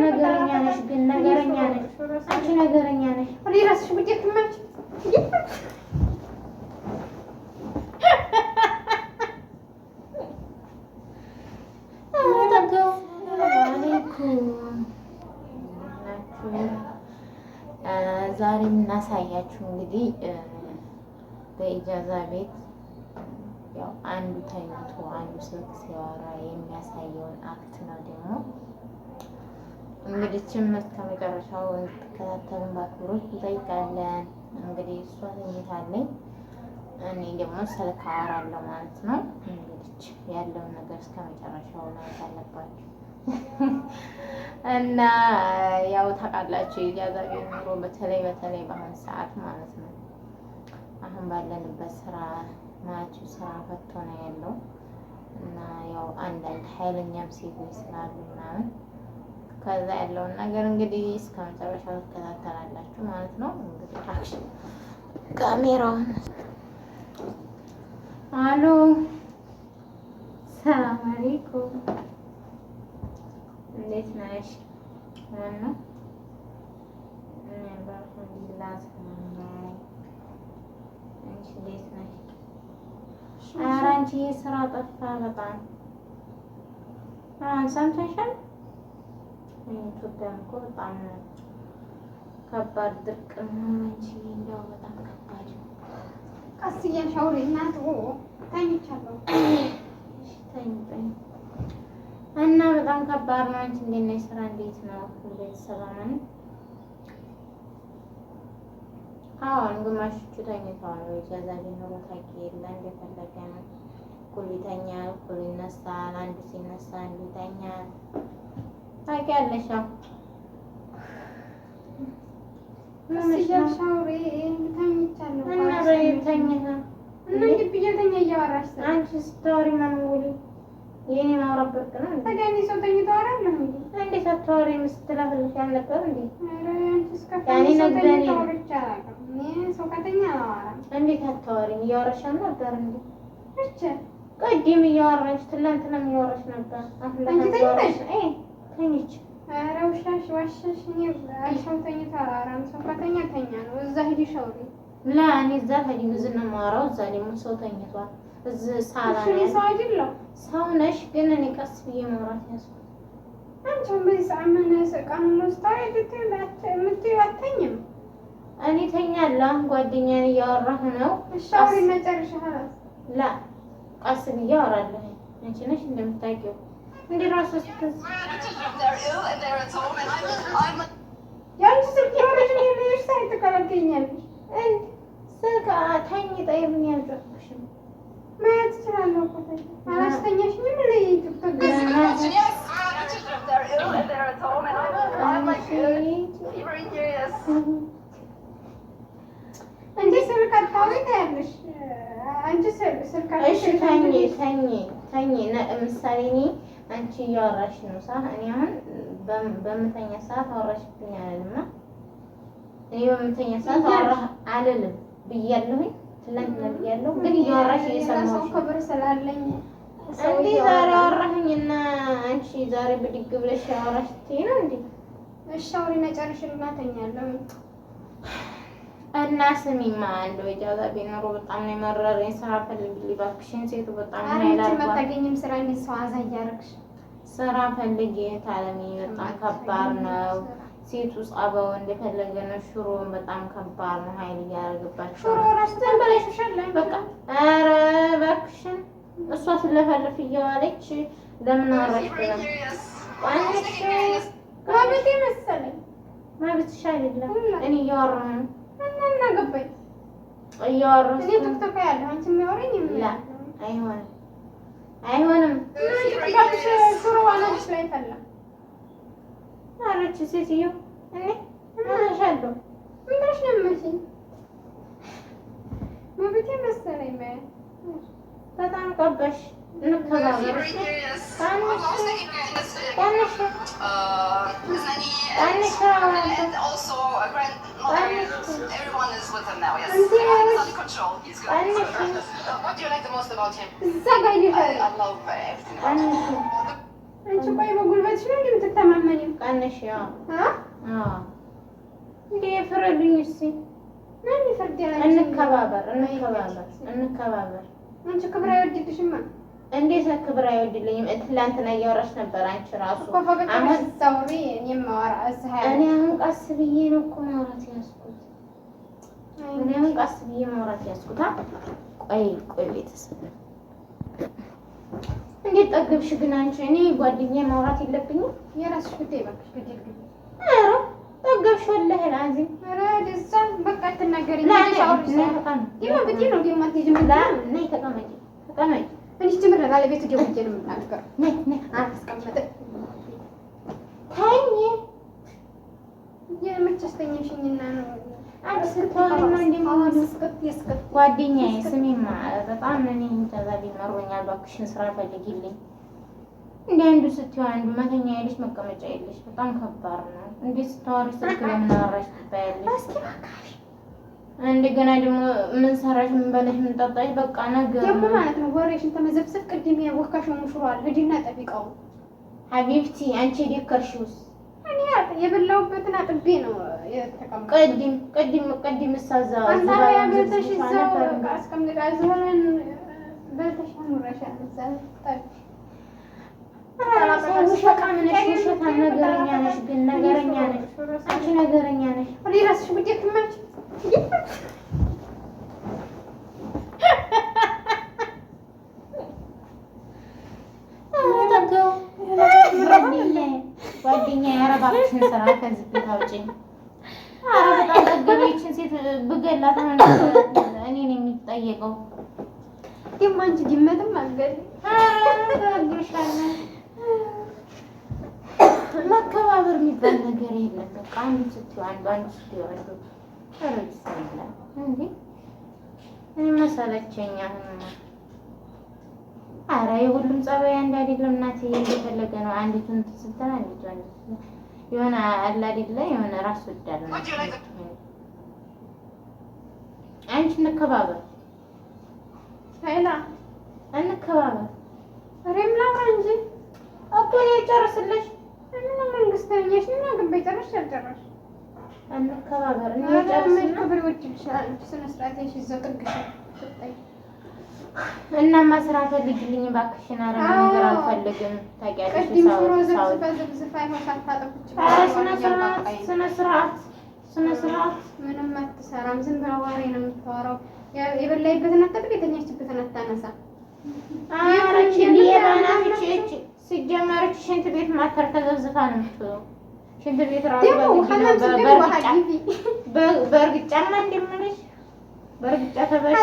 ነገረኛ ነሽ ግን ነገረኛ ነሽ አንቺ ነገረኛ ነሽ ራስሽ ጉዴት ትመጭ ዛሬ የምናሳያችሁ እንግዲህ በኢጃዛ ቤት ያው አንዱ ተኝቶ አንዱ ስልክ ሲያወራ የሚያሳየውን አክት ነው። ደግሞ እንግዲህ ጭምር ከመጨረሻው እንድትከታተሉን በአክብሮት እንጠይቃለን። እንግዲህ እሷ ተኝታለች፣ እኔ ደግሞ ስልክ አወራለሁ ማለት ነው። እንግዲህ ያለውን ነገር እስከ መጨረሻው ማየት አለባችሁ እና ያው ታውቃላችሁ የኢጃዛ ቤት ኑሮ በተለይ በአሁኑ ሰዓት ማለት ነው አሁን ባለንበት ስራ ናችሁ ስራ ፈቶ ነው ያለው እና ያው አንዳንድ ኃይለኛም ሴቶች ስላሉ ምናምን ከዛ ያለውን ነገር እንግዲህ እስከ መጨረሻው ትከታተላላችሁ ማለት ነው። እንግዲህ አክሽን ካሜራውን አሎ ሰላም አለይኩም እንዴት ነሽ? ማነው አልሐምዱሊላህ ሰላም ነኝ። አንቺ እንዴት ነሽ? ኧረ አንቺ ስራ ጠፋ በጣም ሰምተሻል? ኢትዮጵያ እኮ በጣም ከባድ ድርቅ ነው እንጂ እንደው በጣም ከባድ ነው። ቀስ እያልሽ አውሪ እናት ተኝቻለሁ ተኝተኝ እና በጣም ከባድ ነው። አንቺ እንዴት ነሽ? ስራ እንዴት ነው? ቤተሰብ አማን? አሁን ግማሾቹ ተኝተዋል። ኢጃዛ ቢኖር ታውቂ የለ እንደፈለገ ነው። እኩል ይተኛል፣ እኩል ይነሳል። አንዱ ሲነሳ አንዱ ይተኛል። ታውቂያለሽ? ቀስ እያልሽ አውሪ ተኝቻለሁ እና በተኝታ እና ግብ እየተኛ እያወራሽ አንቺ ስታወሪ ነው ውሊ የኔ ማውራበት ነው እንዴ? ታዲያ ሰው ተኝቶ አወራለሁ እንዴ? እንዴት አታወሪ ምስትላፈልሽ ያልነበር እንዴ? ኧረ አንቺ እስከፈለግሽ ሰው ተኝቶ አውርቼ አላውቅም። ሰው ከተኛ አላወራም። እንዴት አታወሪ? እያወራሽ ነበር እንዴ? እቺ ቅድም እያወራሽ ትላንትና እያወራሽ ነበር። አሁን አንቺ ተኝተሽ? ተኝቼ ኧረ ውሻሽ ዋሸሽ። ሰው ተኝቶ አላወራም። ሰው ከተኛ ተኛ ነው። እዛ ሂጂሽ አውሪ። ላ እኔ እዛ ሂጂ እዚህ ነው የማወራው። እዛ ደግሞ ሰው ተኝቷል። እዚህ ሳላ ነው ሰው አይደለም ሰው ነሽ ግን እኔ ቀስ ብዬ ማውራት ያዝኩ። አንቺም በዚህ ሰዓት ምን ቀን መስታወት የምትይው አትተኝም? እኔ ተኛለሁ። አሁን ጓደኛዬን እያወራሁ ነው። እሺ አውሪ መጨረሻ ሀላስ ላ ቀስ ብዬ አወራለሁ። አንቺ ነሽ እንደምታውቂው እንዴ ራሱ ስትዝ ያንቺ ስልክ ያወራሽ ነው የሚልሽ ሳይተከላከኛለሽ ስልክ ተኝ ጠይብኝ ያልጨፍሽም ማየት እችላለሁ እኮ አላስተኛሽኝም እንደ ቲክቶክ እንደ ስልክ አታውሪ ታያለሽ። አንቺ ስልካሽ እሺ ተኝ ምሳሌ እኔ አንቺ እያወራሽ ነው ሳ እኔ አሁን በምተኛ ሰዓት አወራሽብኝ አልልም። እኔ በምተኛ ሰዓት አወራህ አልልም ብያለሁኝ። ትላንትና ብያለሁ ግን እያወራሽ እየሰማሁሽ ክብር ስላለኝ እንዴ ዛሬ አወራሁኝና አንቺ ዛሬ ብድግ ብለሽ አወራሽ ትይ ነው እንዴ? እሺ አውሪ መጨረሻና ተኛለሁ። እና ስሚማ እንደው ኢጃዛ ቢኖር በጣም ነው የመረረኝ። ስራ ፈልጊልኝ እባክሽን። ሴቱ በጣም ነው ያላልኩት። መታገኝም ስራ እንዴት ሰው አዛ እያደረግሽ ስራ ፈልጊ ታለሚ። በጣም ከባድ ነው። ሴቱ ጻባው እንደፈለገ ነው። ሽሮን በጣም ከባድ ነው። ኃይል እያደረገባቸው ሽሮ ራስ ተንበለሽ ሸለኝ በቃ ኧረ እባክሽን እሷ ስለፈልፍ እየዋለች ለምን አወራሽ ብለው አንቺ ማለቴ መሰለኝ ማለትሽ አይደለም። እኔ እያወራሁ ነው እና ገባኝ እያወራሁ እኔ ቲክቶክ ያለው አንቺ የሚያወራኝ ላ አይሆንም ባክሽ ሽሮ ዋናሽ ላይ ፈላ አረች ሴትዮ እኔ ማሻአላ ምንድነሽ ነው የምልሽኝ? ማለቴ መሰለኝ በጣም ቀባሽ እንከባበር። አንቺ ቆይ በጉልበትሽ ነው የምትተማመኒው? ቀንሽ እንዴ ፍረዱኝ እስኪ። ማን ይፈርዳል? እንከባበር። አንቺ ክብር አይወድልሽማ። እንዴት ክብር አይወድልኝም? ትላንትና እያወራሽ ነበር አንቺ ራሱ። አሁን ሰውሪ እኔም ማወራ እኔ አሁን ቀስ ብዬ ነው እኮ ማውራት ያዝኩት። ቆይ ቤተሰብ እንዴት ጠገብሽ ግን አንቺ? እኔ ጓደኛዬ ማውራት የለብኝም? የራስሽ ጉዳይ እባክሽ። ኧረ ጠገብሽ ወላሂ ላዚም። ኧረ ደዛ በቃ አትናገሪ። ተቀመጪ። እንዴ ጀምረ ባለቤቱ ደውዬ ነው የምናገረው። አስቀመጠ ተኝ የመቸስተኛሽኝና ነው አንቺ ስትሆንማ ጓደኛዬ ስሚማ፣ በጣም እኔ እንጃ ቢመሮኛል። እባክሽን ስራ ፈልጊልኝ። እንደ አንዱ ስትሆን አንዱ መተኛ የለሽ መቀመጫ የለሽ፣ በጣም ከባድ ነው። እንዴት ስታወሪ ስልክ ለምን አወራሽ ትባያለሽ። እንደገና ደግሞ ምን ሰራሽ፣ ምን በለሽ፣ ምን ጠጣሽ፣ በቃ ነገር ደግሞ ማለት ነው ወሬሽን ተመዘብሰብ። ቅድም ያወካሽው ሙሽሯል ሂጂና ጠቢቀው ሀቢብቲ። አንቺ የደከርሽውስ እኔ የበላሁበትን አጥቤ ነው የተቀመጠው። ቅድም እሳዛ በልተሽ እዛው አስቀምጣ ዝሆነን በልተሽ አኑረሻል። እዛ ውሸታም ነገረኛ ነሽ። ግን ነገረኛ ነሽ አንቺ፣ ነገረኛ ነሽ። ራስሽ ጉዳይ ክማች ጓደኛዬ ኧረ እባክሽን ስራ ከዚህ ቤት አውጪኝ። ኧረ በጣም ጠገበችን ሴት ብገላት እኔ ነኝ የሚጠየቀው። ደግሞ አንቺ ድመትም አትገል ተግርሻለሁ። መከባበር የሚባል ነገር የለም። በቃ አንዱ ስትይው አንዱ ስትይው አንዱ ረጅስላ እንዴ እኔ መሰለቸኝ። አሁን ኧረ የሁሉም ጸባይ አንድ አይደለም እናቴ። እንደፈለገ ነው። አንዲቱን ስትል አንዲቱን የሆነ አለ አይደለ የሆነ ራስ ወዳድ ነው። አንቺ እንከባበር ኃይላ እንከባበር። ሬም ላውራ እንጂ እኮ ነው ጨርስልሽ። ምን መንግስት ነኝሽ? ምን አገባኝ? ጨርሽ አልጨረሽ እንከባበር። እኔ ጨርስልሽ ክብር ይወድልሻል። ስነ ስርዓትሽ ይዘው ጥግሽ ትጠይ እናማ ስራ ፈልግልኝ እባክሽን። ኧረ ነገር አልፈልግም። ታውቂያለሽ ስነ ስርዓት ምንም አትሰራም። ዝም ብላ ወሬ ነው የምታወራው። የበላይበትን አታጥብ፣ የተኛችበትን አታነሳ። አረች ሊየባናች ሲጀመር ሽንት ቤት ማተር ተዘብዝፋ ነው የምትውለው። ሽንት ቤት ራሱ በእርግጫማ እንደምልሽ በእርግጫ ተበሽ